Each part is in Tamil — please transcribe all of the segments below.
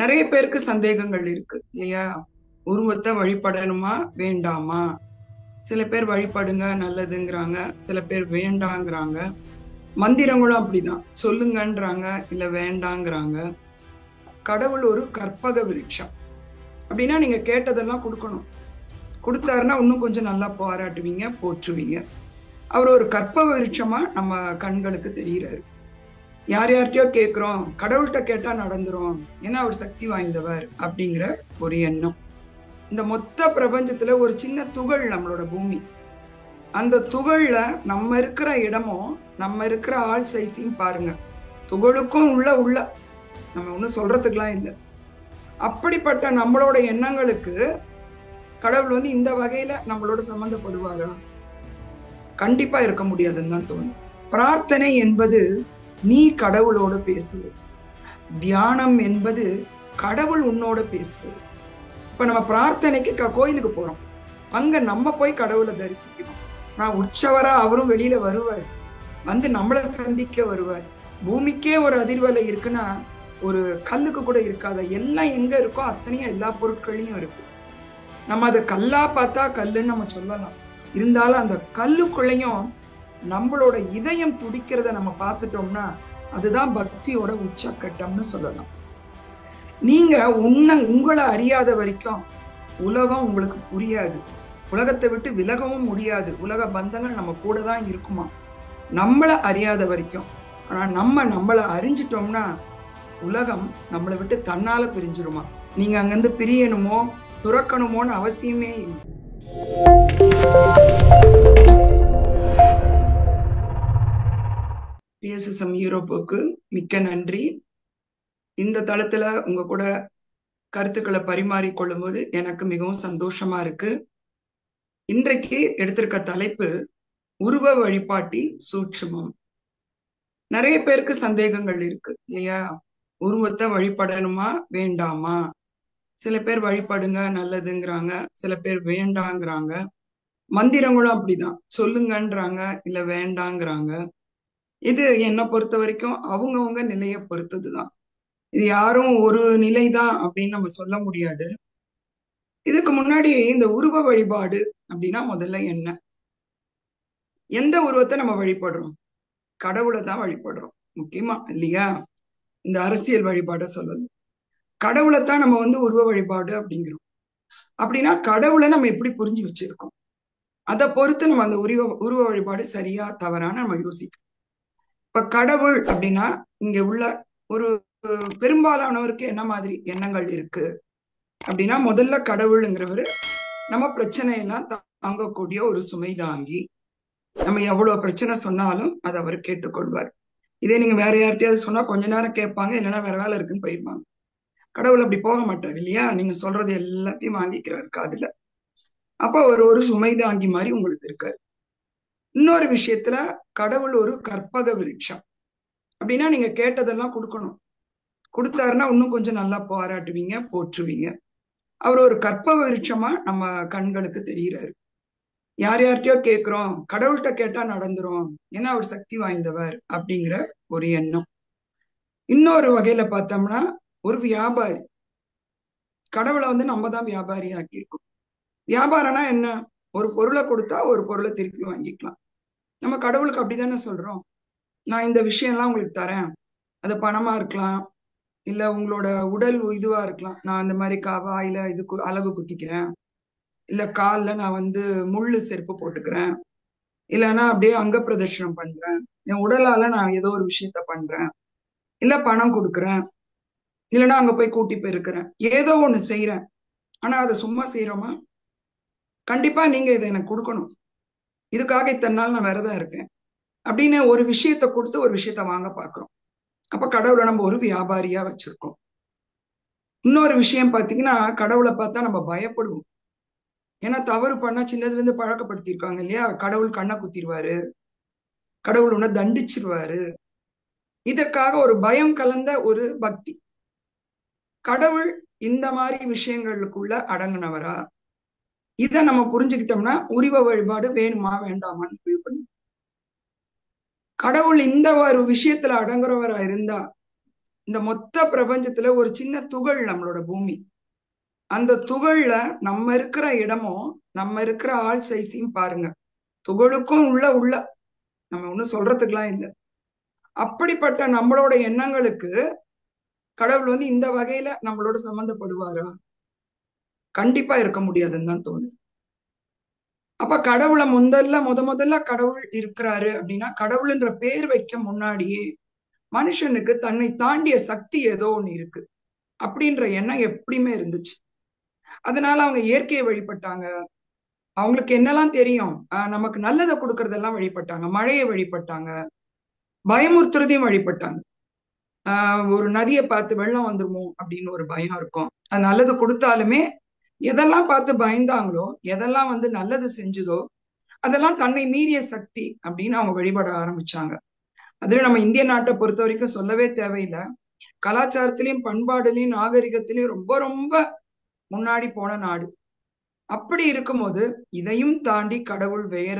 நிறைய பேருக்கு சந்தேகங்கள் இருக்கு இல்லையா? உருவத்தை வழிபடணுமா வேண்டாமா? சில பேர் வழிபடுங்க நல்லதுங்கிறாங்க, சில பேர் வேண்டாங்கிறாங்க. மந்திரங்களும் அப்படிதான், சொல்லுங்கன்றாங்க இல்ல வேண்டாங்கிறாங்க. கடவுள் ஒரு கற்பக விருட்சம் அப்படின்னா நீங்க கேட்டதெல்லாம் கொடுக்கணும். கொடுத்தாருன்னா இன்னும் கொஞ்சம் நல்லா பாராட்டுவீங்க, போற்றுவீங்க. அவர் ஒரு கற்பக விருட்சமா நம்ம கண்களுக்கு தெரிகிறாரு. யார் யார்கிட்டயோ கேட்கிறோம், கடவுள்கிட்ட கேட்டா நடந்துரும், ஏன்னா அவர் சக்தி வாய்ந்தவர் அப்படிங்கிற ஒரு எண்ணம். இந்த மொத்த பிரபஞ்சத்துல ஒரு சின்ன துகள் நம்மளோட பூமி. அந்த துகள்ல நம்ம இருக்கிற இடமும் நம்ம இருக்கிற ஆள் சைஸையும் பாருங்க. துகளுக்கும் உள்ள நம்ம ஒன்றும் சொல்றதுக்கெல்லாம் இல்லை. அப்படிப்பட்ட நம்மளோட எண்ணங்களுக்கு கடவுள் இந்த வகையில நம்மளோட சம்பந்தப்படுவாரா? கண்டிப்பா இருக்க முடியாதுன்னு தான் தோணும். பிரார்த்தனை என்பது நீ கடவுளோட பேசுவது. தியானம் என்பது கடவுள் உன்னோட பேசுவது. இப்ப நம்ம பிரார்த்தனைக்கு கோயிலுக்கு போறோம், அங்க நம்ம போய் கடவுளை தரிசிக்கணும். நான் உற்சவரா அவரும் வெளியில வருவார், நம்மளை சந்திக்க வருவார். பூமிக்கே ஒரு அதிர்வலை இருக்குன்னா ஒரு கல்லுக்கு கூட இருக்காத, எல்லாம் எங்க இருக்கோ அத்தனையும் எல்லா பொருட்களையும் இருக்கு. நம்ம அதை கல்லா பார்த்தா கல்லுன்னு நம்ம சொல்லலாம். இருந்தாலும் அந்த கல்லுக்குள்ளையும் நம்மளோட இதயம் துடிக்கிறத நம்ம பார்த்துட்டோம்னா அதுதான் பக்தியோட உச்சக்கட்டம்னு சொல்லலாம். நீங்க உங்களை அறியாத வரைக்கும் உலகம் உங்களுக்கு புரியாது, உலகத்தை விட்டு விலகவும் முடியாது. உலக பந்தங்கள் நம்ம கூட தான் இருக்குமா நம்மளை அறியாத வரைக்கும். ஆனா நம்மளை அறிஞ்சிட்டோம்னா உலகம் நம்மளை விட்டு தன்னால பிரிஞ்சிருமா. நீங்க அங்கிருந்து பிரியணுமோ துறக்கணுமோன்னு அவசியமே இல்லை. பிஎஸ்எஸ்எம் யூரோப்புக்கு மிக்க நன்றி. இந்த தளத்துல உங்க கூட கருத்துக்களை பரிமாறிக்கொள்ளும் போது எனக்கு மிகவும் சந்தோஷமா இருக்கு. இன்றைக்கு எடுத்திருக்க தலைப்பு உருவ வழிபாட்டின் சூட்சுமம். நிறைய பேருக்கு சந்தேகங்கள் இருக்கு இல்லையா? உருவத்தை வழிபடணுமா வேண்டாமா? சில பேர் வழிபடுங்க நல்லதுங்கிறாங்க, சில பேர் வேண்டாங்கிறாங்க. மந்திரங்களும் அப்படிதான், சொல்லுங்கன்றாங்க இல்ல வேண்டாங்கிறாங்க. இது என்னை பொறுத்த வரைக்கும் அவங்கவுங்க நிலையை பொறுத்ததுதான். இது யாரும் ஒரு நிலைதான் அப்படின்னு நம்ம சொல்ல முடியாது. இதுக்கு முன்னாடி இந்த உருவ வழிபாடு அப்படின்னா முதல்ல என்ன? எந்த உருவத்தை நம்ம வழிபடுறோம்? கடவுளை தான் வழிபடுறோம் முக்கியமா, இல்லையா? இந்த அரசியல் வழிபாட சொல்லணும், கடவுளைத்தான் நம்ம உருவ வழிபாடு அப்படிங்கிறோம். அப்படின்னா கடவுளை நம்ம எப்படி புரிஞ்சு வச்சிருக்கோம், அதை பொறுத்து நம்ம அந்த உருவ வழிபாடு சரியா தவறான நம்ம யோசிக்கணும். இப்ப கடவுள் அப்படின்னா இங்க உள்ள ஒரு பெரும்பாலானவருக்கு என்ன மாதிரி எண்ணங்கள் இருக்கு அப்படின்னா, முதல்ல கடவுளுங்கிறவரு நம்ம பிரச்சனையெல்லாம் தாங்கக்கூடிய ஒரு சுமை தாங்கி, நம்ம எவ்வளவு பிரச்சனை சொன்னாலும் அதை அவர் கேட்டுக்கொள்வார். இதே நீங்க வேற யார்கிட்டயாவது சொன்னா கொஞ்ச நேரம் கேட்பாங்க, இல்லைன்னா வேற வேலை இருக்குன்னு போயிருப்பாங்க. கடவுள் அப்படி போக மாட்டார் இல்லையா? நீங்க சொல்றது எல்லாத்தையும் வாங்கிக்கிறாரு காதுல. அப்ப அவர் ஒரு சுமை தாங்கி மாதிரி உங்களுக்கு இருக்காரு. இன்னொரு விஷயத்துல கடவுள் ஒரு கற்பக விருட்சம் அப்படின்னா நீங்க கேட்டதெல்லாம் கொடுக்கணும். கொடுத்தாருன்னா இன்னும் கொஞ்சம் நல்லா பாராட்டுவீங்க, போற்றுவீங்க. அவர் ஒரு கற்பக விருட்சமா நம்ம கண்களுக்கு தெரிகிறாரு. யார் யார்கிட்டயோ கேட்கிறோம், கடவுள்கிட்ட கேட்டா நடந்துரும், ஏன்னா அவர் சக்தி வாய்ந்தவர் அப்படிங்கிற ஒரு எண்ணம். இன்னொரு வகையில பார்த்தோம்னா ஒரு வியாபாரி. கடவுளை நம்ம தான் வியாபாரி ஆக்கியிருக்கோம். வியாபாரம்னா என்ன? ஒரு பொருளை கொடுத்தா ஒரு பொருளை திருப்பி வாங்கிக்கலாம். நம்ம கடவுளுக்கு அப்படிதானே சொல்றோம், நான் இந்த விஷயம்லாம் உங்களுக்கு தரேன், அது பணமா இருக்கலாம், இல்ல உங்களோட உடல் இதுவா இருக்கலாம். நான் இந்த மாதிரி வாயில இது அழகு குத்திக்கிறேன், இல்ல காலில் நான் முள்ளு செருப்பு போட்டுக்கிறேன், இல்லைன்னா அப்படியே அங்க பிரதர்ஷனம் பண்றேன், என் உடலால நான் ஏதோ ஒரு விஷயத்த பண்றேன், இல்ல பணம் கொடுக்குறேன், இல்லைன்னா அங்க போய் கூட்டி போயிருக்கிறேன், ஏதோ ஒண்ணு செய்யறேன். ஆனா அதை சும்மா செய்யறோமா? கண்டிப்பா நீங்க இதை எனக்கு கொடுக்கணும், இதுக்காக இத்தனை நாள் நான் விரதம் இருக்கேன் அப்படின்னு ஒரு விஷயத்த கொடுத்து ஒரு விஷயத்த வாங்க பாக்குறோம். அப்ப கடவுளை நம்ம ஒரு வியாபாரியா வச்சிருக்கோம். இன்னொரு விஷயம் பாத்தீங்கன்னா, கடவுளை பார்த்தா நம்ம பயப்படுவோம். ஏன்னா தவறு பண்ணா சின்னதுல இருந்து பழக்கப்படுத்திருக்காங்க இல்லையா? கடவுள் கண்ணை குத்திடுவாரு, கடவுள் உன்னை தண்டிச்சிருவாரு. இதற்காக ஒரு பயம் கலந்த ஒரு பக்தி. கடவுள் இந்த மாதிரி விஷயங்களுக்குள்ள அடங்கினவரா? இதை நம்ம புரிஞ்சுக்கிட்டோம்னா உருவ வழிபாடு வேணுமா வேண்டாமான்னு முடிவு பண்ணணும். கடவுள் இந்த ஒரு விஷயத்துல அடங்குறவரா இருந்தா இந்த மொத்த பிரபஞ்சத்துல ஒரு சின்ன துகள் நம்மளோட பூமி. அந்த துகள்ல நம்ம இருக்கிற இடமும் நம்ம இருக்கிற ஆள் சைஸையும் பாருங்க. துகளுக்கும் உள்ள உள்ள நம்ம ஒண்ணும் சொல்றதுக்கெல்லாம் இல்லை. அப்படிப்பட்ட நம்மளோட எண்ணங்களுக்கு கடவுள் வந்து இந்த வகையில நம்மளோட சம்மந்தப்படுவாரா? கண்டிப்பா இருக்க முடியாதுன்னு தான் தோணுது. அப்ப கடவுளை முதல்ல கடவுள் இருக்கிறாரு அப்படின்னா, கடவுள்ன்ற பேர் வைக்க முன்னாடியே மனுஷனுக்கு தன்னை தாண்டிய சக்தி ஏதோ ஒண்ணு இருக்கு அப்படின்ற எண்ணம் எப்படியுமே இருந்துச்சு. அதனால அவங்க இயற்கையை வழிபட்டாங்க. அவங்களுக்கு என்னெல்லாம் தெரியும், நமக்கு நல்லதை கொடுக்கறதெல்லாம் வழிபட்டாங்க. மழையை வழிபட்டாங்க, பயமுறுத்துறதையும் வழிபட்டாங்க. ஒரு நதியை பார்த்து வெள்ளம் வந்துருமோ அப்படின்னு ஒரு பயம் இருக்கும். அது நல்லது கொடுத்தாலுமே எதெல்லாம் பார்த்து பயந்தாங்களோ, எதெல்லாம் வந்து நல்லது செஞ்சுதோ அதெல்லாம் தன்னை மீறிய சக்தி அப்படின்னு அவங்க வழிபட ஆரம்பிச்சாங்க. அதுல நம்ம இந்திய நாட்டை பொறுத்த வரைக்கும் சொல்லவே தேவையில்லை. கலாச்சாரத்திலையும் பண்பாடுலையும் நாகரிகத்திலையும் ரொம்ப ரொம்ப முன்னாடி போன நாடு. அப்படி இருக்கும்போது இதையும் தாண்டி கடவுள் வேற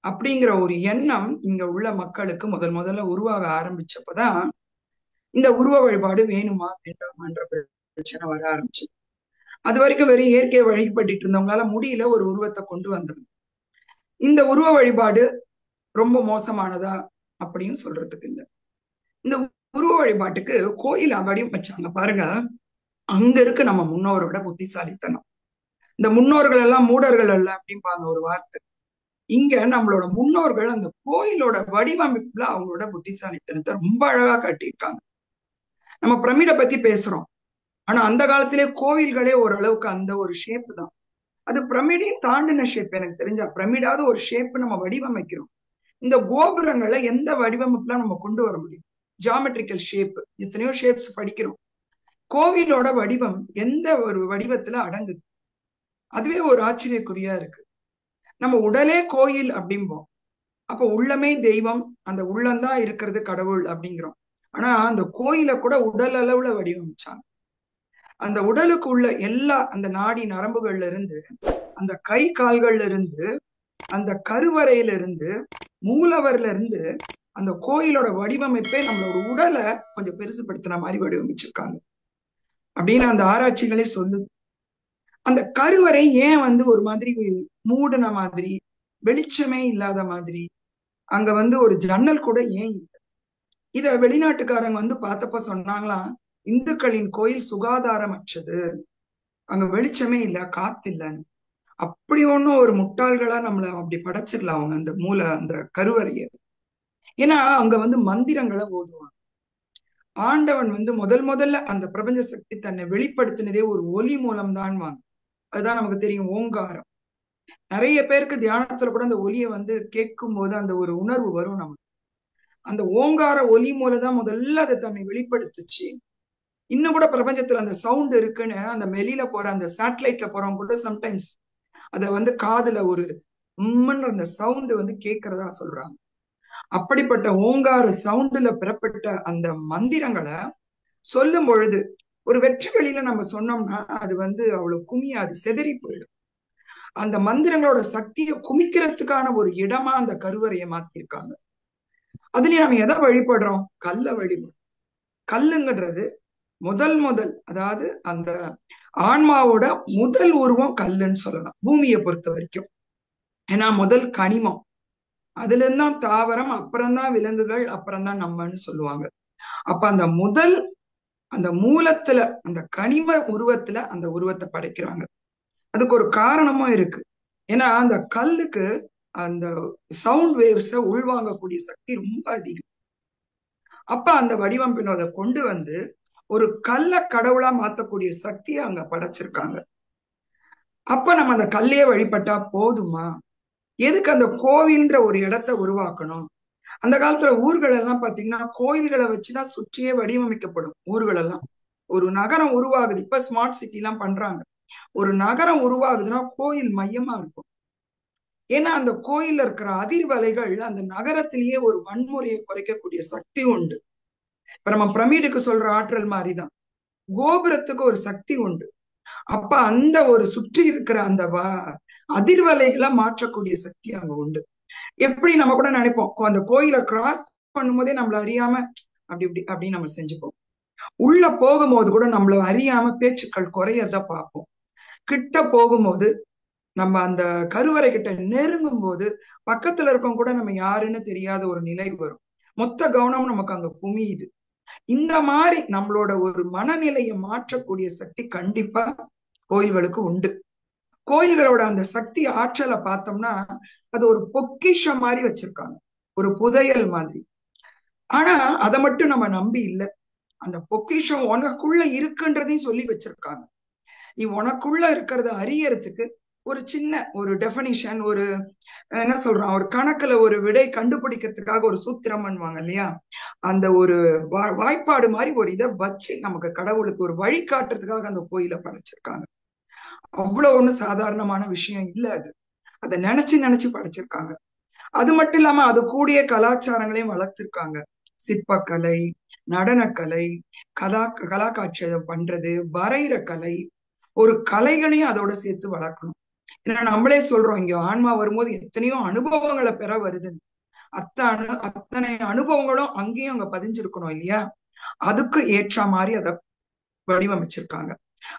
அப்படிங்கிற ஒரு எண்ணம் இங்க உள்ள மக்களுக்கு முதல்ல உருவாக ஆரம்பிச்சப்பதான் இந்த உருவ வழிபாடு வேணுமா வேண்டாமான்ற பிரச்சனை வர ஆரம்பிச்சு. அது வரைக்கும் வெறும் இயற்கையை வழிபட்டு இருந்தவங்களால முடியல ஒரு உருவத்தை கொண்டு வந்தது. இந்த உருவ வழிபாடு ரொம்ப மோசமானதா அப்படின்னு சொல்றதுக்கு இல்லை. இந்த உருவ வழிபாட்டுக்கு கோயில் வடிவமைச்சாங்க பாருங்க. அங்க இருக்கு நம்ம முன்னோரோட புத்திசாலித்தனம். இந்த முன்னோர்கள் எல்லாம் மூடர்கள் அல்ல அப்படிம்பாங்க ஒரு வார்த்தை. இங்க நம்மளோட முன்னோர்கள் அந்த கோயிலோட வடிவமைப்புல அவங்களோட புத்திசாலித்தனத்தை ரொம்ப அழகா காட்டியிருக்காங்க. நம்ம பிரமிடை பத்தி பேசுறோம், ஆனா அந்த காலத்திலே கோவில்களே ஓரளவுக்கு அந்த ஒரு ஷேப் தான். அது பிரமிடையும் தாண்டின ஷேப். எனக்கு தெரிஞ்சா பிரமிடாவது ஒரு ஷேப் நம்ம வடிவமைக்கிறோம். இந்த கோபுரங்களை எந்த வடிவமைப்புல நம்ம கொண்டு வர முடியும்? ஜியாமெட்ரிக்கல் ஷேப், எத்தனையோ ஷேப்ஸ் படிக்கிறோம். கோவிலோட வடிவம் எந்த ஒரு வடிவத்துல அடங்குது? அதுவே ஒரு ஆச்சரியக்குறியா இருக்கு. நம்ம உடலே கோயில் அப்படிம்போம். அப்போ உள்ளமே தெய்வம், அந்த உள்ளம்தான் இருக்கிறது கடவுள் அப்படிங்கிறோம். ஆனா அந்த கோயிலை கூட உடல் அளவுல வடிவமைச்சாங்க. அந்த உடலுக்கு உள்ள எல்லா அந்த நாடி நரம்புகள்ல இருந்து, அந்த கை கால்கள்ல இருந்து, அந்த கருவறையில இருந்து, மூலவர்ல இருந்து அந்த கோயிலோட வடிவமைப்பே நம்மளோட உடலை கொஞ்சம் பெருசுபடுத்தின மாதிரி வடிவமைச்சிருக்காங்க அப்படின்னு அந்த ஆராய்ச்சிகளே சொல்லுது. அந்த கருவறை ஏன் வந்து ஒரு மாதிரி மூடின மாதிரி, வெளிச்சமே இல்லாத மாதிரி, அங்க வந்து ஒரு ஜன்னல் கூட ஏன் இல்லை? இத வெளிநாட்டுக்காரங்க வந்து பார்த்தப்ப சொன்னாங்களாம், இந்துக்களின் கோயில் சுகாதாரமற்றது, அங்க வெளிச்சமே இல்ல, காத்து இல்லைன்னு. அப்படி ஒண்ணும் ஒரு முட்டாள்களா நம்மள அப்படி படைச்சிடலாம் அவங்க அந்த கருவறைய. ஏன்னா அங்க வந்து மந்திரங்களை ஓதுவாங்க. ஆண்டவன் வந்து முதல்ல அந்த பிரபஞ்ச சக்தி தன்னை வெளிப்படுத்தினதே ஒரு ஒலி மூலம் தான் வாங்க. அதுதான் நமக்கு தெரியும், ஓங்காரம். நிறைய பேருக்கு தியானத்துல கூட அந்த ஒலியை வந்து கேட்கும் போது அந்த ஒரு உணர்வு வரும் நமக்கு. அந்த ஓங்கார ஒலி மூலம் தான் முதல்ல அதை தன்னை வெளிப்படுத்துச்சு. இன்னும் கூட பிரபஞ்சத்துல அந்த சவுண்ட் இருக்குன்னு அந்த வெளியில போற அந்த சேட்டலைட்ல போறவங்க கூட சம்டைம்ஸ் அதை வந்து காதுல ஒரு உம்முன்னு அந்த சவுண்ட் வந்து கேட்கறதா சொல்றாங்க. அப்படிப்பட்ட ஓங்கார சவுண்டுல பெறப்பட்ட அந்த மந்திரங்களை சொல்லும் பொழுது ஒரு வெற்றி வெளியில நம்ம சொன்னோம்னா அது வந்து அவ்வளவு குமியாது, செதறி போயிடும். அந்த மந்திரங்களோட சக்தியை குமிக்கிறதுக்கான ஒரு இடமா அந்த கருவறையை மாத்திருக்காங்க. அதுலயும் நம்ம எதை வழிபடுறோம்? கல்லை வழிபடுறோம். கல்லுங்கிறது முதல் அதாவது அந்த ஆன்மாவோட முதல் உருவம் கல்லுன்னு சொல்லலாம் பூமியை பொறுத்த வரைக்கும். ஏன்னா முதல் கனிமம், அதுல இருந்தான் தாவரம், அப்புறம்தான் விலங்குகள், அப்புறம்தான் நம்மன்னு சொல்லுவாங்க. அப்ப அந்த மூலத்துல அந்த கனிம உருவத்துல அந்த உருவத்தை படைக்கிறாங்க. அதுக்கு ஒரு காரணமும் இருக்கு. ஏன்னா அந்த கல்லுக்கு அந்த சவுண்ட் வேவ்ஸ உள்வாங்கக்கூடிய சக்தி ரொம்ப அதிகம். அப்ப அந்த வடிவமைப்பின் அதை கொண்டு வந்து ஒரு கல்ல கடவுளா மாத்தக்கூடிய சக்தியை அங்க படைச்சிருக்காங்க. அப்ப நம்ம அந்த கல்லையே வழிபட்டா போதுமா? எதுக்கு அந்த கோவில்ன்ற ஒரு இடத்த உருவாக்கணும்? அந்த காலத்துல ஊர்கள் எல்லாம் பாத்தீங்கன்னா கோயில்களை வச்சுதான் சுற்றியே வடிவமைக்கப்படும். ஊர்கள் எல்லாம் ஒரு நகரம் உருவாகுது. இப்ப ஸ்மார்ட் சிட்டி எல்லாம் பண்றாங்க. ஒரு நகரம் உருவாகுதுன்னா கோயில் மையமா இருக்கும். ஏன்னா அந்த கோயில்ல இருக்கிற அதிர்வலைகள் அந்த நகரத்திலேயே ஒரு வன்முறையை குறைக்கக்கூடிய சக்தி உண்டு. இப்ப நம்ம பிரமிடுக்கு சொல்ற ஆற்றல் மாதிரிதான் கோபுரத்துக்கு ஒரு சக்தி உண்டு. அப்ப அந்த ஒரு சுற்றி இருக்கிற அந்த அதிர்வலைகளை மாற்றக்கூடிய சக்தி அங்க உண்டு. எப்படி நம்ம கூட நினைப்போம், அந்த கோயிலை கிராஸ் பண்ணும்போதே நம்மள அறியாம அப்படி இப்படி அப்படின்னு நம்ம செஞ்சுப்போம். உள்ள போகும்போது கூட நம்மள அறியாம பேச்சுக்கள் குறையத பார்ப்போம். கிட்ட போகும்போது நம்ம அந்த கருவறை கிட்ட நெருங்கும் போது பக்கத்துல இருக்கவங்க கூட நம்ம யாருன்னு தெரியாத ஒரு நிலை வரும். மொத்த கவனம் நமக்கு அங்க குமியுது. இந்த மாதிரி நம்மளோட ஒரு மனநிலையை மாற்றக்கூடிய சக்தி கண்டிப்பா கோயில்களுக்கு உண்டு. கோயில்களோட அந்த சக்தி ஆற்றலை பார்த்தோம்னா அது ஒரு பொக்கிஷம் மாதிரி வச்சிருக்காங்க, ஒரு புதையல் மாதிரி. ஆனா அதை மட்டும் நம்ம நம்பி இல்லை, அந்த பொக்கிஷம் உனக்குள்ள இருக்குன்றதையும் சொல்லி வச்சிருக்காங்க. நீ உனக்குள்ள இருக்கிறத அறியறதுக்கு ஒரு சின்ன ஒரு டெஃபனிஷன், ஒரு என்ன சொல்றான், ஒரு கணக்குல ஒரு விடை கண்டுபிடிக்கிறதுக்காக ஒரு சூத்திரம் பண்ணுவாங்க இல்லையா, அந்த ஒரு வாய்ப்பாடு மாதிரி ஒரு இதை வச்சு நமக்கு கடவுளுக்கு ஒரு வழி காட்டுறதுக்காக அந்த கோயிலை படைச்சிருக்காங்க. அவ்வளவு ஒண்ணு சாதாரணமான விஷயம் இல்ல அது. அதை நினைச்சு நினைச்சு படைச்சிருக்காங்க. அது மட்டும் இல்லாம அது கூடிய கலாச்சாரங்களையும் வளர்த்திருக்காங்க. சிற்பக்கலை, நடனக்கலை, கலாக்காட்சியம் பண்றது, வரைகிற கலை, ஒரு கலைகளையும் அதோட சேர்த்து வளர்க்கணும். ஏன்னா நம்மளே சொல்றோம், இங்க ஆன்மா வரும்போது எத்தனையோ அனுபவங்களை பெற வருது. அத்தனை அனுபவங்களும் அங்கேயும் அங்க பதிஞ்சிருக்கணும் இல்லையா, அதுக்கு ஏற்ற மாதிரி அதை வடிவமைச்சிருக்காங்க.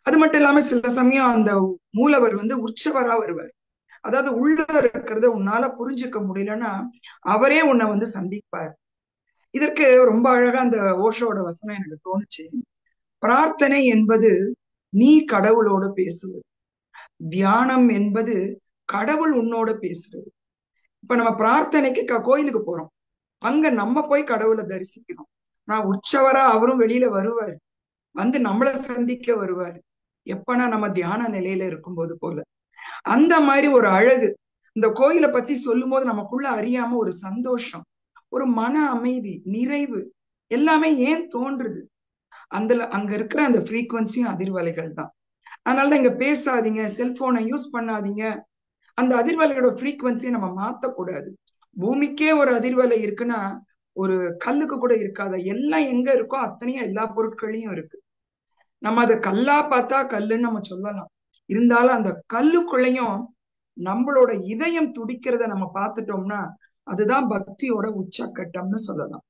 அது மட்டும் இல்லாம சில சமயம் அந்த மூலவர் உற்சவரா வருவார். அதாவது உள்ள இருக்கிறத உன்னால புரிஞ்சுக்க முடியலன்னா அவரே உன்னை சந்திப்பார். இதற்கு ரொம்ப அழகா அந்த ஓஷோட வசனம் எனக்கு தோணுச்சு. பிரார்த்தனை என்பது நீ கடவுளோட பேசுவது, தியானம் என்பது கடவுள் உன்னோட பேசுறது. இப்ப நம்ம பிரார்த்தனைக்கு கோயிலுக்கு போறோம், அங்க நம்ம போய் கடவுளை தரிசிக்கணும். நான் உற்சவரா அவரும் வெளியில வருவாரு, நம்மளை சந்திக்க வருவாரு. எப்பனா நம்ம தியான நிலையில இருக்கும்போது போல. அந்த மாதிரி ஒரு அழகு இந்த கோயிலை பத்தி சொல்லும் போது நமக்குள்ள அறியாம ஒரு சந்தோஷம், ஒரு மன அமைதி, நிறைவு எல்லாமே ஏன் தோன்றுது, அங்க இருக்கிற அந்த ஃப்ரீக்வன்சியும் அதிர்வலைகள் தான். அதனாலதான் இங்க பேசாதீங்க, செல்போனை யூஸ் பண்ணாதீங்க, அந்த அதிர்வலையோட ஃப்ரீக்வன்சியை நம்ம மாத்தக்கூடாது. பூமிக்கே ஒரு அதிர்வலை இருக்குன்னா ஒரு கல்லுக்கு கூட இருக்காத, எல்லாம் எங்க இருக்கோ அத்தனையும் எல்லா பொருட்களையும் இருக்கு. நம்ம அதை கல்லா பார்த்தா கல்லுன்னு நம்ம சொல்லலாம், இருந்தாலும் அந்த கல்லுக்குள்ளையும் நம்மளோட இதயம் துடிக்கிறத நம்ம பார்த்துட்டோம்னா அதுதான் பக்தியோட உச்சக்கட்டம்னு சொல்லலாம்.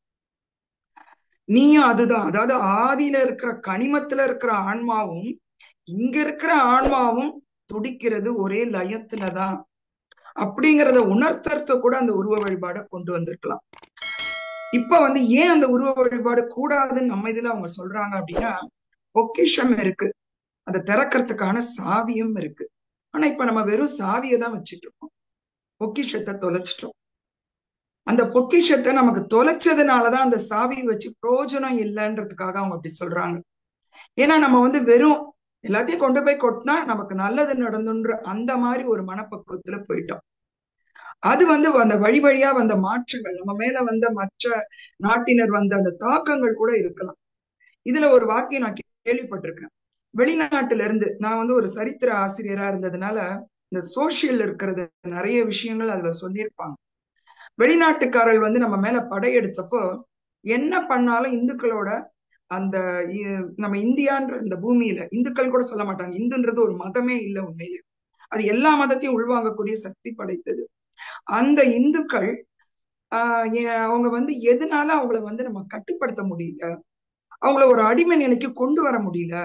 நீயும் அதுதான். அதாவது ஆதியில இருக்கிற கனிமத்துல இருக்கிற ஆன்மாவும் இங்க இருக்கிற ஆன்மாவும் துடிக்கிறது ஒரே லயத்துலதான் அப்படிங்கிறத உணர்த்தறத கூட அந்த உருவ வழிபாடை கொண்டு வந்திருக்கலாம். இப்ப ஏன் அந்த உருவ வழிபாடு கூடாதுன்னு நம்ம இதுல அவங்க சொல்றாங்க அப்படின்னா, பொக்கிஷம் இருக்கு, அதை திறக்கிறதுக்கான சாவியும் இருக்கு. ஆனா இப்ப நம்ம வெறும் சாவியை தான் வச்சுட்டு இருக்கோம், பொக்கிஷத்தை தொலைச்சிட்டோம். அந்த பொக்கிஷத்தை நமக்கு தொலைச்சதுனாலதான் அந்த சாவியை வச்சு பிரயோஜனம் இல்லைன்றதுக்காக அவங்க அப்படி சொல்றாங்க. ஏன்னா நம்ம வெறும் எல்லாத்தையும் கொண்டு போய் கொட்டினா நமக்கு நல்லது நடந்துன்ற அந்த மாதிரி ஒரு மனப்பக்குவத்துல போயிட்டோம். அது அந்த வழி வழியா வந்த மாற்றங்கள், நம்ம மேல மற்ற நாட்டினர் அந்த தாக்கங்கள் கூட இருக்கலாம். இதுல ஒரு வாக்கியம் நான் கேள்விப்பட்டிருக்கேன். வெளிநாட்டுல இருந்து நான் ஒரு சரித்திர ஆசிரியரா இருந்ததுனால இந்த சோசியல் இருக்கிறது நிறைய விஷயங்கள் அதுல சொல்லியிருப்பாங்க. வெளிநாட்டுக்காரர்கள் நம்ம மேல படையெடுத்தப்போ என்ன பண்ணாலும் இந்துக்களோட அந்த நம்ம இந்தியான்ற இந்த பூமியில இந்துக்கள் கூட சொல்ல மாட்டாங்க, இந்துன்றது ஒரு மதமே இல்லை உண்மையிலே, அது எல்லா மதத்தையும் உள்வாங்கக்கூடிய சக்தி படைத்தது. அந்த இந்துக்கள் அவங்க எதனால அவங்கள நம்ம கட்டுப்படுத்த முடியல, அவங்கள ஒரு அடிமை நிலைக்கு கொண்டு வர முடியல.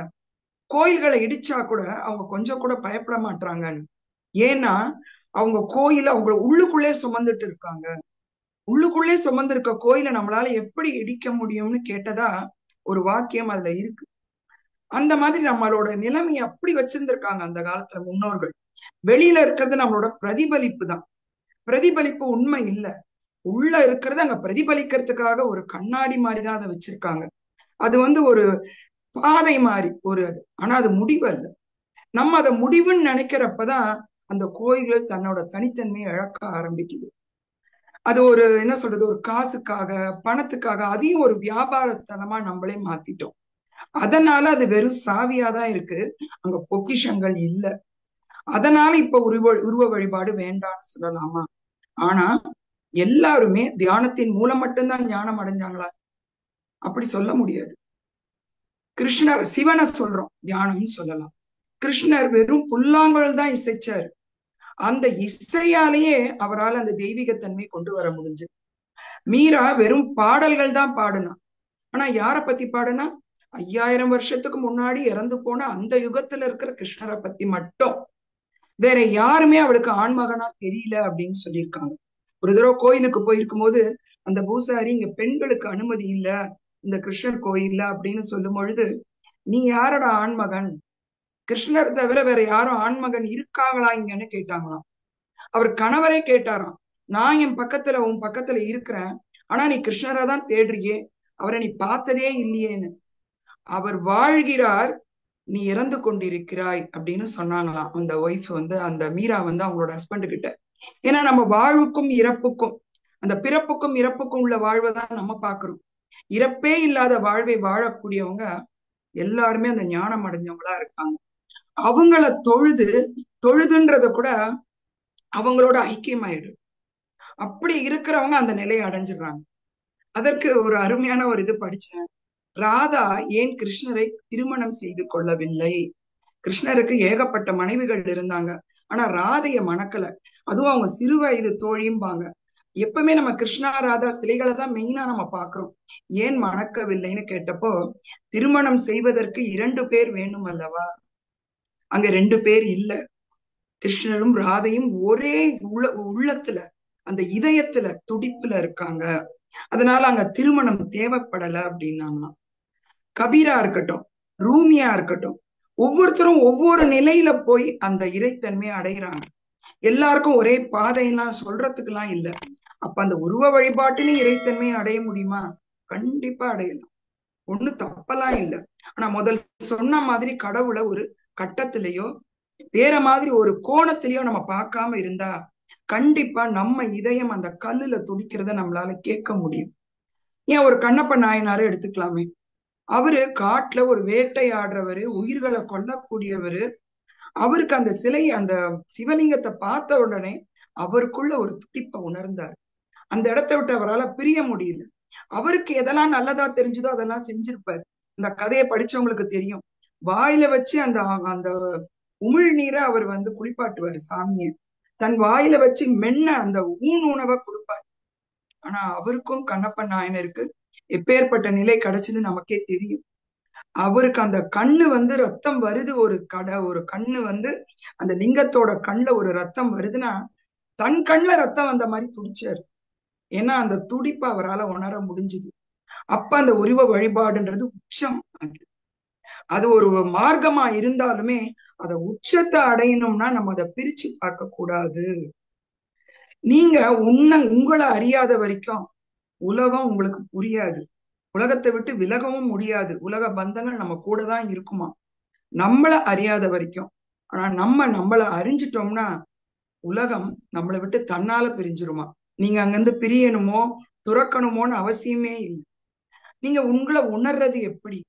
கோயில்களை இடிச்சா கூட அவங்க கொஞ்சம் கூட பயப்பட மாட்டாங்கன்னு. ஏன்னா அவங்க கோயில அவங்க உள்ளுக்குள்ளே சுமந்துட்டு இருக்காங்க. உள்ளுக்குள்ளே சுமந்து இருக்க கோயிலை நம்மளால எப்படி இடிக்க முடியும்னு கேட்டதா ஒரு வாக்கியம் அதுல இருக்கு. அந்த மாதிரி நம்மளோட நிலைமையை அப்படி வச்சிருந்திருக்காங்க அந்த காலத்துல முன்னோர்கள். வெளியில இருக்கிறது நம்மளோட பிரதிபலிப்பு தான், பிரதிபலிப்பு உண்மை இல்லை. உள்ள இருக்கிறது அங்க பிரதிபலிக்கிறதுக்காக ஒரு கண்ணாடி மாதிரிதான் அதை வச்சிருக்காங்க. அது ஒரு பாதை மாதிரி ஒரு அது, ஆனா அது முடிவு அல்ல. நம்ம அதை முடிவுன்னு நினைக்கிறப்பதான் அந்த கோயில்கள் தன்னோட தனித்தன்மையை இழக்க ஆரம்பிக்குது. அது ஒரு என்ன சொல்றது, ஒரு காசுக்காக பணத்துக்காக அதையும் ஒரு வியாபாரத்தனமா நம்மளே மாத்திட்டோம். அதனால அது வெறும் சாவியாதான் இருக்கு, அங்க பொக்கிஷங்கள் இல்லை. அதனால இப்ப உருவ வழிபாடு வேண்டாம்னு சொல்லலாமா? ஆனா எல்லாருமே தியானத்தின் மூலம் மட்டும்தான் ஞானம் அடைஞ்சாங்களா? அப்படி சொல்ல முடியாது. கிருஷ்ணர் சிவனை சொல்றோம் தியானம்னு சொல்லலாம், கிருஷ்ணர் வெறும் புல்லாங்குழல் தான் இசைச்சாரு, அந்த இசையாலேயே அவரால் அந்த தெய்வீகத்தன்மை கொண்டு வர முடிஞ்சது. மீரா வெறும் பாடல்கள் தான் பாடுனா, ஆனா யார பத்தி பாடுனா? 5000 வருஷத்துக்கு முன்னாடி இறந்து போன அந்த யுகத்துல இருக்கிற கிருஷ்ணரை பத்தி மட்டும் வேற யாருமே அவளுக்கு ஆண்மகனா தெரியல அப்படின்னு சொல்லியிருக்காங்க. ஒரு தடவை கோயிலுக்கு போயிருக்கும் போது அந்த பூசாரி, இங்க பெண்களுக்கு அனுமதி இல்ல இந்த கிருஷ்ணர் கோயில்ல அப்படின்னு சொல்லும் பொழுது, நீ யாரோட ஆண்மகன், கிருஷ்ணர் தவிர வேற யாரும் ஆண்மகன் இருக்காங்களா இங்கன்னு கேட்டாங்களாம். அவர் கணவரே கேட்டாராம், நான் என் பக்கத்துல உன் பக்கத்துல இருக்கிறேன், ஆனா நீ கிருஷ்ணரை தான் தேடுறியே, அவரை நீ பார்த்ததே இல்லையேன்னு. அவர் வாழ்கிறார், நீ இறந்து கொண்டிருக்கிறாய் அப்படின்னு சொன்னாங்களாம் அந்த ஒய்ஃப் வந்து, அந்த மீரா வந்து அவங்களோட ஹஸ்பண்ட் கிட்ட. ஏன்னா நம்ம வாழ்வுக்கும் இறப்புக்கும், அந்த பிறப்புக்கும் இறப்புக்கும் உள்ள வாழ்வை தான் நம்ம பாக்குறோம். இறப்பே இல்லாத வாழ்வை வாழக்கூடியவங்க எல்லாருமே அந்த ஞானம் அடைஞ்சவங்களா இருக்காங்க. அவங்கள தொழுதுன்றத கூட அவங்களோட ஐக்கியமாயிடும். அப்படி இருக்கிறவங்க அந்த நிலையை அடைஞ்சிடுறாங்க. அதற்கு ஒரு அருமையான ஒரு இது படிச்சேன். ராதா ஏன் கிருஷ்ணரை திருமணம் செய்து கொள்ளவில்லை? கிருஷ்ணருக்கு ஏகப்பட்ட மனைவிகள் இருந்தாங்க, ஆனா ராதைய மணக்கல. அதுவும் அவங்க சிறு வயது தோழியும்பாங்க. எப்பவுமே நம்ம கிருஷ்ணா ராதா சிலைகளை தான் மெயினா நம்ம பாக்குறோம். ஏன் மணக்கவில்லைன்னு கேட்டப்போ, திருமணம் செய்வதற்கு 2 பேர் வேணும் அல்லவா, அங்க 2 பேர் இல்ல. கிருஷ்ணரும் ராதையும் ஒரே உள்ளத்துல, அந்த இதயத்துல துடிப்புல இருக்காங்க. அதனால அங்க திருமணம் தேவைப்படல அப்படின்னாங்களாம். கபீரா இருக்கட்டும், ரூமியா இருக்கட்டும், ஒவ்வொருத்தரும் ஒவ்வொரு நிலையில போய் அந்த இறைத்தன்மையை அடைகிறாங்க. எல்லாருக்கும் ஒரே பாதையெல்லாம் சொல்றதுக்கு எல்லாம் இல்ல. அப்ப அந்த உருவ வழிபாட்டிலும் இறைத்தன்மையை அடைய முடியுமா? கண்டிப்பா அடையலாம், ஒண்ணு தப்பெல்லாம் இல்லை. ஆனா முதல் சொன்ன மாதிரி கடவுளை ஒரு கட்டத்திலேயோ வேற மாதிரி ஒரு கோணத்திலயோ நம்ம பார்க்காம இருந்தா கண்டிப்பா நம்ம இதயம் அந்த கல்லுல துடிக்கிறத நம்மளால கேட்க முடியும். ஏன் ஒரு கண்ணப்ப நாயனாரை எடுத்துக்கலாமே. அவரு காட்டுல ஒரு வேட்டையாடுறவரு, உயிர்களை கொல்லக்கூடியவரு. அவருக்கு அந்த சிலை, அந்த சிவலிங்கத்தை பார்த்த உடனே அவருக்குள்ள ஒரு துடிப்பை உணர்ந்தார். அந்த இடத்தை விட்டு அவரால் பிரிய முடியல. அவருக்கு எதெல்லாம் நல்லதா தெரிஞ்சதோ அதெல்லாம் செஞ்சிருப்பாரு. இந்த கதையை படிச்சவங்களுக்கு தெரியும். வாயில வச்சு அந்த அந்த உமிழ் நீரை அவர் வந்து குளிப்பாட்டுவாரு சாமியை. தன் வாயில வச்சு மென்ன அந்த உணவை கொடுப்பாரு. ஆனா அவருக்கும் கண்ணப்ப நாயனருக்கு எப்பேற்பட்ட நிலை கிடைச்சது நமக்கே தெரியும். அவருக்கு அந்த கண்ணு வந்து ரத்தம் வருது, ஒரு கண்ணு வந்து அந்த லிங்கத்தோட கண்ணுல ஒரு ரத்தம் வருதுன்னா தன் கண்ணுல ரத்தம் வந்த மாதிரி துடிச்சாரு. ஏன்னா அந்த துடிப்பை அவரால் உணர முடிஞ்சுது. அப்ப அந்த உருவ வழிபாடுன்றது உச்சம். அது ஒரு மார்க்கமா இருந்தாலுமே அத உச்சத்தை அடையணும்னா நம்ம அதை பிரிச்சு பார்க்க கூடாது. நீங்க உங்களை அறியாத வரைக்கும் உலகம் உங்களுக்கு புரியாது, உலகத்தை விட்டு விலகவும் முடியாது, உலக பந்தங்கள் நம்ம கூட தான் இருக்குமா நம்மள அறியாத வரைக்கும். ஆனா நம்மளை அறிஞ்சிட்டோம்னா உலகம் நம்மளை விட்டு தன்னால பிரிஞ்சிருமா. நீங்க அங்கிருந்து பிரியணுமோ துறக்கணுமோன்னு அவசியமே இல்லை. நீங்க உங்களை உணர்றது எப்படி?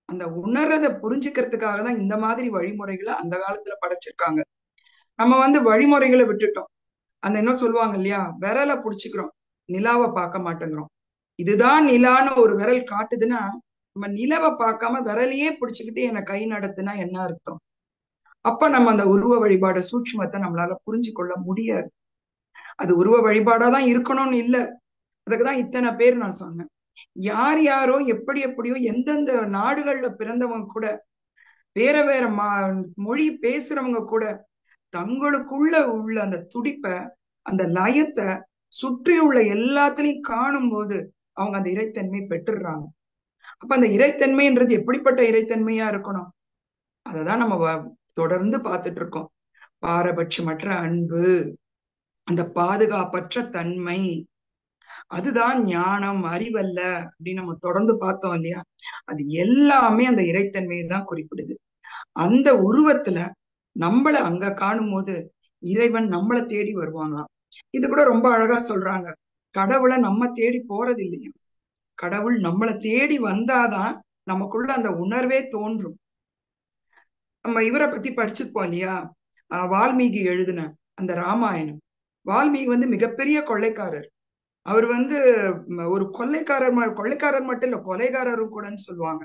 அந்த உணர்றதை புரிஞ்சுக்கிறதுக்காக தான் இந்த மாதிரி வழிமுறைகளை அந்த காலத்துல படைச்சிருக்காங்க. நம்ம வந்து வழிமுறைகளை விட்டுட்டோம். அந்த என்ன சொல்லுவாங்க இல்லையா, விரலை புடிச்சுக்கிறோம், நிலாவை பார்க்க மாட்டேங்கிறோம். இதுதான் நிலான்னு ஒரு விரல் காட்டுதுன்னா நம்ம நிலவை பார்க்காம விரலையே பிடிச்சுக்கிட்டு என்னை கை நடத்துனா என்ன அர்த்தம்? அப்ப நம்ம அந்த உருவ வழிபாட சூட்சுமத்தை நம்மளால புரிஞ்சு கொள்ள முடியாது. அது உருவ வழிபாடாதான் இருக்கணும்னு இல்லை. அதுக்குதான் இத்தனை பேர் நான் சொன்னேன். யார் யாரோ எப்படி எப்படியோ எந்தெந்த நாடுகள்ல பிறந்தவங்க கூட, வேற வேற மொழி பேசுறவங்க கூட தங்களுக்குள்ள உள்ள அந்த துடிப்பை, அந்த லயத்தை சுற்றி உள்ள எல்லாத்திலையும் காணும் போது அவங்க அந்த இறைத்தன்மை பெற்றுடுறாங்க. அப்ப அந்த இறைத்தன்மைன்றது எப்படிப்பட்ட இறைத்தன்மையா இருக்கணும்? அததான் நம்ம தொடர்ந்து பார்த்துட்டு இருக்கோம். பாரபட்சமற்ற அன்பு, அந்த பாதுகாப்பற்ற தன்மை, அதுதான் ஞானம், அறிவல்ல அப்படின்னு நம்ம தொடர்ந்து பார்த்தோம் இல்லையா. அது எல்லாமே அந்த இறைத்தன்மையை தான் குறிப்பிடுது. அந்த உருவத்துல நம்மள அங்க காணும் போது இறைவன் நம்மளை தேடி வருவாங்களாம். இது கூட ரொம்ப அழகா சொல்றாங்க. கடவுளை நம்ம தேடி போறது இல்லையா, கடவுள் நம்மளை தேடி வந்தாதான் நமக்குள்ள அந்த உணர்வே தோன்றும். நம்ம இவரை பத்தி படிச்சிருப்போம் இல்லையா, வால்மீகி எழுதின அந்த ராமாயணம். வால்மீகி வந்து மிகப்பெரிய கொள்ளைக்காரர். அவர் வந்து ஒரு கொள்ளைக்காரர் மட்டும் இல்ல, கொலைகாரரும் கூடன்னு சொல்லுவாங்க.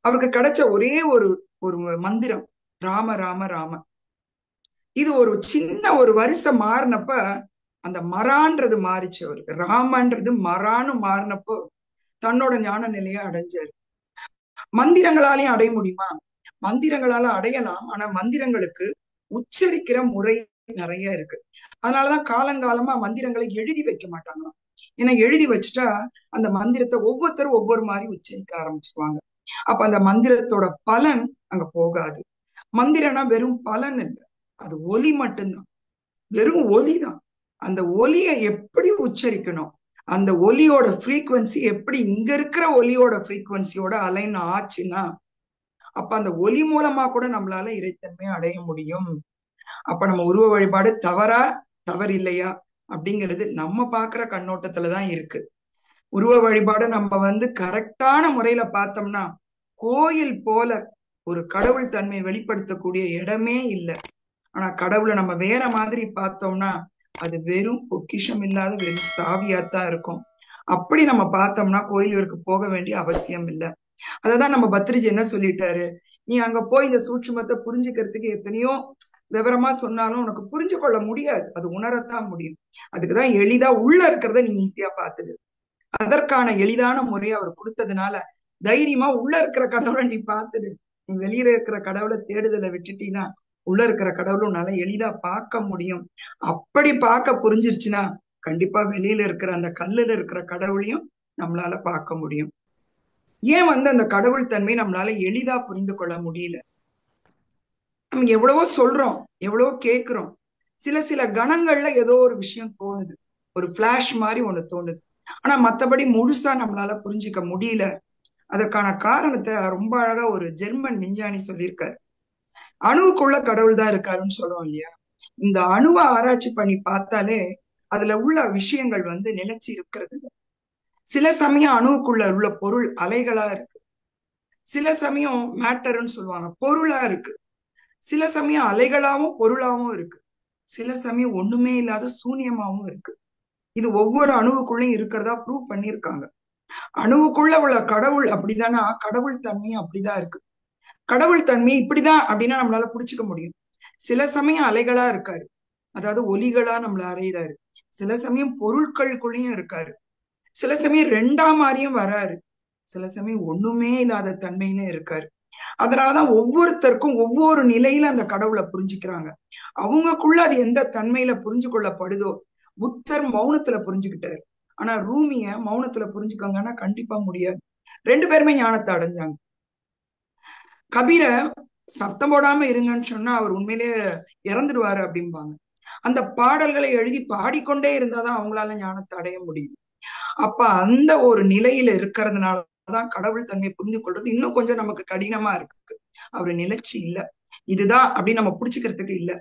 அவருக்கு கிடைச்ச ஒரே ஒரு ஒரு மந்திரம் ராம ராம ராம. இது ஒரு சின்ன ஒரு வரிசை மாறினப்ப அந்த மரான்றது மாறிச்சு. அவருக்கு ராமன்றது மரான்னு மாறினப்போ தன்னோட ஞான நிலையை அடைஞ்சாரு. மந்திரங்களாலையும் அடைய முடியுமா? மந்திரங்களால அடையலாம். ஆனா மந்திரங்களுக்கு உச்சரிக்கிற முறை நிறைய இருக்கு. அதனாலதான் காலங்காலமா மந்திரங்களை எழுதி வைக்க மாட்டாங்களாம். ஏன்னா எழுதி வச்சுட்டா அந்த மந்திரத்தை ஒவ்வொருத்தரும் ஒவ்வொரு மாதிரி உச்சரிக்க ஆரம்பிச்சுக்குவாங்க. அப்ப அந்த மந்திரத்தோட பலன் அங்க போகாது. மந்திரம்னா வெறும் பலன் இல்லை, அது ஒலி மட்டும்தான், வெறும் ஒலிதான். அந்த ஒலியை எப்படி உச்சரிக்கணும், அந்த ஒலியோட ஃப்ரீக்குவன்சி எப்படி இங்க இருக்கிற ஒலியோட ஃப்ரீக்குவன்சியோட அலைன் ஆச்சுன்னா அப்ப அந்த ஒலி மூலமா கூட நம்மளால இறைத்தன்மையை அடைய முடியும். அப்ப நம்ம உருவ வழிபாடு தவறா தவறு இல்லையா அப்படிங்கிறது நம்ம பாக்குற கண்ணோட்டத்துலதான் இருக்கு. உருவ வழிபாடு நம்ம கரெக்டான முறையில பார்த்தோம்னா கோயில் போல ஒரு கடவுள் தன்மை வெளிப்படுத்தக்கூடிய இடமே இல்லை. ஆனா கடவுளை நம்ம வேற மாதிரி பார்த்தோம்னா அது வெறும் பொக்கிஷம் இல்லாத வெறும் சாவியாத்தான் இருக்கும். அப்படி நம்ம பார்த்தோம்னா கோயிலுக்கு போக வேண்டிய அவசியம் இல்லை. அததான் நம்ம பத்ரிஜி என்ன சொல்லிட்டாரு, நீ அங்க போய் இந்த சூட்சுமத்தை புரிஞ்சுக்கிறதுக்கு எத்தனையோ விவரமா சொன்னாலும் உனக்கு புரிஞ்சு கொள்ள முடியாது, அது உணரத்தான் முடியும். அதுக்குதான் எளிதா உள்ள இருக்கிறத நீ ஈஸியா பார்த்துடு. அதற்கான எளிதான முறையை அவர் கொடுத்ததுனால தைரியமா உள்ள இருக்கிற கடவுளை நீ பார்த்துடு. நீ வெளியில இருக்கிற கடவுளை தேடுதலை விட்டுட்டீங்கன்னா உள்ள இருக்கிற கடவுளை உன்னால எளிதா பார்க்க முடியும். அப்படி பார்க்க புரிஞ்சிருச்சுன்னா கண்டிப்பா வெளியில இருக்கிற அந்த கல்லுல இருக்கிற கடவுளையும் நம்மளால பார்க்க முடியும். ஏன் அந்த கடவுள் தன்மை நம்மளால எளிதா புரிந்து கொள்ள முடியல? நம்ம எவ்வளவோ சொல்றோம், எவ்வளவோ கேட்கிறோம், சில சில கணங்கள்ல ஏதோ ஒரு விஷயம் தோணுது, ஒரு பிளாஷ் மாதிரி ஒண்ணு தோணுது. ஆனா மத்தபடி முழுசா நம்மளால புரிஞ்சுக்க முடியல. அதற்கான காரணத்தை ரொம்ப அழகா ஒரு ஜெர்மன் விஞ்ஞானி சொல்லியிருக்காரு. அணுவுக்குள்ள கடவுள் தான் இருக்காருன்னு சொல்றோம் இல்லையா? இந்த அணுவை ஆராய்ச்சி பண்ணி பார்த்தாலே அதுல உள்ள விஷயங்கள் நிலைச்சு இருக்கிறது. சில சமயம் அணுவுக்குள்ள உள்ள பொருள் அலைகளா இருக்கு, சில சமயம் மேட்டர்ன்னு சொல்லுவாங்க பொருளா இருக்கு, சில சமயம் அலைகளாவும் பொருளாவும் இருக்கு, சில சமயம் ஒண்ணுமே இல்லாத சூன்யமாவும் இருக்கு. இது ஒவ்வொரு அணுவுக்குள்ளயும் இருக்கிறதா ப்ரூவ் பண்ணியிருக்காங்க. அணுவுக்குள்ள உள்ள கடவுள் அப்படிதானா, கடவுள் தன்மையும் அப்படிதான் இருக்கு. கடவுள் தன்மை இப்படிதான் அப்படின்னா நம்மளால புடிச்சுக்க முடியும். சில சமயம் அலைகளா இருக்காரு, அதாவது ஒலிகளா நம்மள அறையிறாரு, சில சமயம் பொருட்களுக்குள்ளயும் இருக்காரு, சில சமயம் ரெண்டாம் மாதிரியும் வராரு, சில சமயம் ஒண்ணுமே இல்லாத தன்மைன்னு இருக்காரு. அதனாலதான் ஒவ்வொருத்தருக்கும் ஒவ்வொரு நிலையில அந்த கடவுளை புரிஞ்சுக்கிறாங்க. அவங்கக்குள்ள அது எந்த தன்மையில புரிஞ்சு கொள்ளப்படுதோ. புத்தர் மௌனத்துல புரிஞ்சுக்கிட்டாரு, ஆனா ரூமிய மௌனத்துல புரிஞ்சுக்கோங்கன்னா கண்டிப்பா முடியாது. ரெண்டு பேருமே ஞானத்தை அடைஞ்சாங்க. கபீர சத்தம் போடாம இருங்கன்னு சொன்னா அவர் உண்மையிலேயே இறந்துடுவாரு அப்படிம்பாங்க. அந்த பாடல்களை எழுதி பாடிக்கொண்டே இருந்தாதான் அவங்களால ஞானத்தை அடைய முடியுது. அப்ப அந்த ஒரு நிலையில இருக்கிறதுனாலதான் கடவுள் தன்மையை புரிந்து கொள்றது இன்னும் கொஞ்சம் நமக்கு கடினமா இருக்கு. அவரு நிலைச்சு இல்ல, இதுதான் அப்படின்னு நம்ம புடிச்சுக்கிறதுக்கு இல்ல.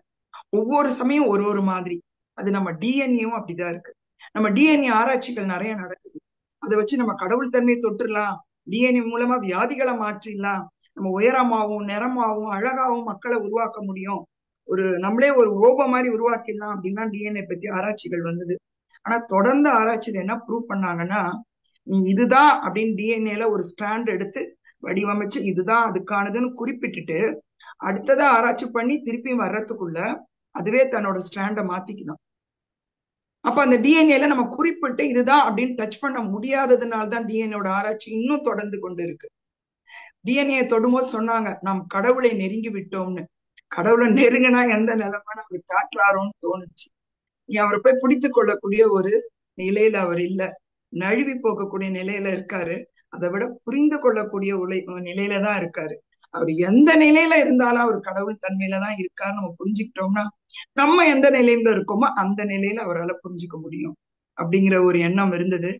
ஒவ்வொரு சமயம் ஒரு ஒரு மாதிரி. அது நம்ம டிஎன்ஏவும் அப்படிதான் இருக்கு. நம்ம டிஎன்ஏ ஆராய்ச்சிகள் நிறைய நடக்குது. அதை வச்சு நம்ம கடவுள் தன்மையை தொட்டுடலாம், டிஎன்ஏ மூலமா வியாதிகளை மாற்றிடலாம், நம்ம உயரமாவும் நிறமாவும் அழகாவும் மக்களை உருவாக்க முடியும், நம்மளே ஒரு ரோபோ மாதிரி உருவாக்கிடலாம் அப்படின்னா டிஎன்ஏ பத்தி ஆராய்ச்சிகள் வந்தது. ஆனா தொடர்ந்து ஆராய்ச்சியில என்ன ப்ரூவ் பண்ணாங்கன்னா, நீ இதுதான் அப்படின்னு டிஎன்ஏல ஒரு ஸ்ட்ராண்ட் எடுத்து வடிவமைச்சு இதுதான் அதுக்கானதுன்னு குறிப்பிட்டுட்டு அடுத்ததா ஆராய்ச்சி பண்ணி திருப்பியும் வர்றதுக்குள்ள அதுவே தன்னோட ஸ்ட்ராண்டை மாத்திக்கலாம். அப்ப அந்த டிஎன்ஏல நம்ம குறிப்பிட்டு இதுதான் அப்படின்னு டச் பண்ண முடியாததுனால்தான் டிஎன்ஏட ஆராய்ச்சி இன்னும் தொடர்ந்து கொண்டு இருக்கு. டிஎன்ஏ தொடும்போது சொன்னாங்க நாம் கடவுளை நெருங்கி விட்டோம்னு. கடவுளை நெருங்கினா எந்த நிலைமை அவருக்கு காட்டுறாரோன்னு தோணுச்சு. நீ அவரை போய் பிடித்து கொள்ளக்கூடிய ஒரு நிலையில அவர் இல்ல, நழுவி போகக்கூடிய நிலையில இருக்காரு. அதை விட புரிந்து கொள்ளக்கூடிய நிலையில தான் இருக்காரு. அவர் எந்த நிலையில இருந்தாலும் அவர் கடவுள் தன்மையில தான் இருக்காரு. நம்ம புரிஞ்சுக்கிட்டோம்னா நம்ம எந்த நிலையில இருக்கோமோ அந்த நிலையில அவரால் புரிஞ்சுக்க முடியும் அப்படிங்கிற ஒரு எண்ணம் இருந்தது.